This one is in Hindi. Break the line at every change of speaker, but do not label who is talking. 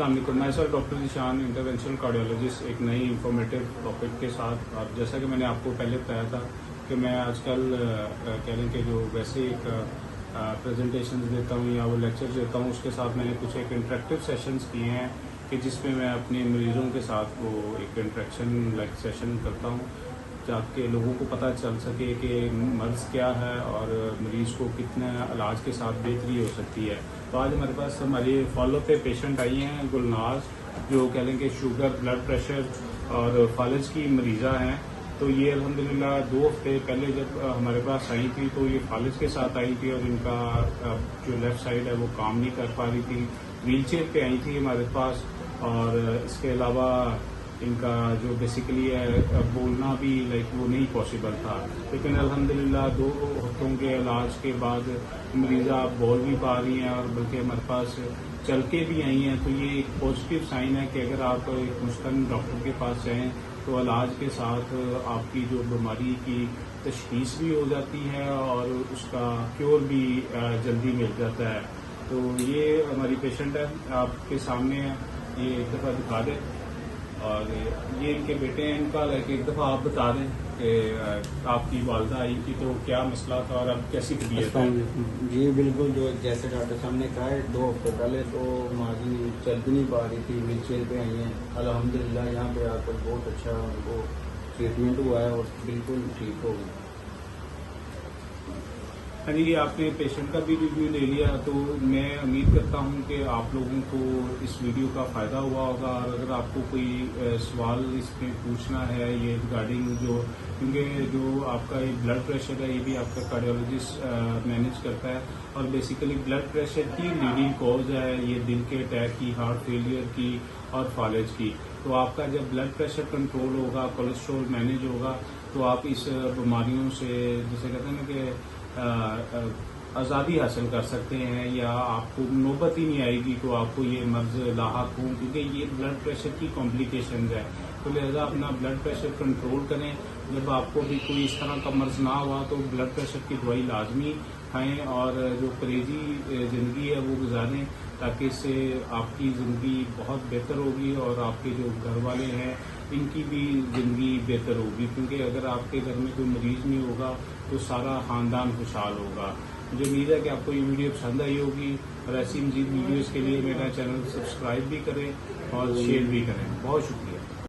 अस्सलाम वालेकुम। मैं sir doctor Zeeshan, interventional cardiologist, एक नई इंफॉर्मेटिव टॉपिक के साथ। और जैसा कि मैंने आपको पहले बताया था कि मैं आजकल कह लें कि जो वैसे एक प्रेजेंटेशन देता हूँ या वो लेक्चर देता हूँ, उसके साथ मैंने कुछ एक इंटरेक्टिव सेशंस किए हैं कि जिसमें मैं अपने मरीज़ों के साथ वो एक इंटरेक्शन लाइक सेशन करता हूँ, ताकि लोगों को पता चल सके कि मर्ज़ क्या है और मरीज़ को कितना इलाज के साथ बेहतरी हो सकती है। तो आज हमारे पास हमारे फॉलो पे पेशेंट आई हैं गुलनाज, जो कह लें कि शुगर, ब्लड प्रेशर और फालिज की मरीज़ा हैं। तो ये अल्हम्दुलिल्लाह 2 हफ्ते पहले जब हमारे पास आई थी तो ये फालिज के साथ आई थी और इनका जो लेफ़्ट साइड है वो काम नहीं कर पा रही थी। व्हीलचेयर पे आई थी हमारे पास। और इसके अलावा इनका जो बेसिकली है बोलना भी लाइक वो नहीं पॉसिबल था, लेकिन अल्हम्दुलिल्लाह 2 हफ्तों के इलाज के बाद मरीज़ा बोल भी पा रही हैं और बल्कि हमारे पास चल के भी आई हैं। तो ये एक पॉजिटिव साइन है कि अगर आप एक मुस्तकिल डॉक्टर के पास जाएँ तो इलाज के साथ आपकी जो बीमारी की तशख़ीस भी हो जाती है और उसका क्योर भी जल्दी मिल जाता है। तो ये हमारी पेशेंट है, आपके सामने है, ये एक दफ़ा दिखा दें। और ये इनके बेटे हैं, इनका लाइक एक दफ़ा आप बता दें कि आपकी वालदा आई थी तो क्या मसला था और अब कैसी तबीयत है?
जी बिल्कुल, जो जैसे डॉक्टर साहब ने कहा है 2 हफ्ते पहले तो माजी चल भी नहीं पा रही थी, व्हीलचेयर पे आई हैं। अल्हम्दुलिल्लाह यहाँ पे आकर बहुत अच्छा उनको ट्रीटमेंट हुआ है और बिल्कुल ठीक हो गई।
हाँ जी, आपने पेशेंट का भी रिव्यू ले लिया, तो मैं उम्मीद करता हूँ कि आप लोगों को इस वीडियो का फ़ायदा हुआ होगा। और अगर आपको कोई सवाल इसमें पूछना है ये रिगार्डिंग जो, क्योंकि जो आपका ये ब्लड प्रेशर है ये भी आपका कार्डियोलॉजिस्ट मैनेज करता है और बेसिकली ब्लड प्रेशर की लीडिंग कॉज है ये दिल के अटैक की, हार्ट फेलियर की और फालिज की। तो आपका जब ब्लड प्रेशर कंट्रोल होगा, कोलेस्ट्रॉल मैनेज होगा, तो आप इस बीमारियों से जिसे कहते हैं ना कि आज़ादी हासिल कर सकते हैं या आपको नौबत ही नहीं आएगी तो आपको ये मर्ज लाहक हो, क्योंकि ये ब्लड प्रेशर की कॉम्प्लिकेशंस है। तो लिहाजा अपना ब्लड प्रेशर कंट्रोल करें। जब आपको भी कोई इस तरह का मर्ज ना हुआ तो ब्लड प्रेशर की दवाई लाजमी खाएं और जो परहेजी ज़िंदगी है वो गुजारें, ताकि इससे आपकी ज़िंदगी बहुत बेहतर होगी और आपके जो घर वाले हैं इनकी भी ज़िंदगी बेहतर होगी। क्योंकि अगर आपके घर में कोई मरीज़ नहीं होगा तो सारा ख़ानदान खुशहाल होगा। मुझे उम्मीद है कि आपको ये वीडियो पसंद आई होगी और ऐसी मज़ीद वीडियोज़ के लिए मेरा चैनल सब्सक्राइब भी करें और शेयर भी करें। बहुत शुक्रिया।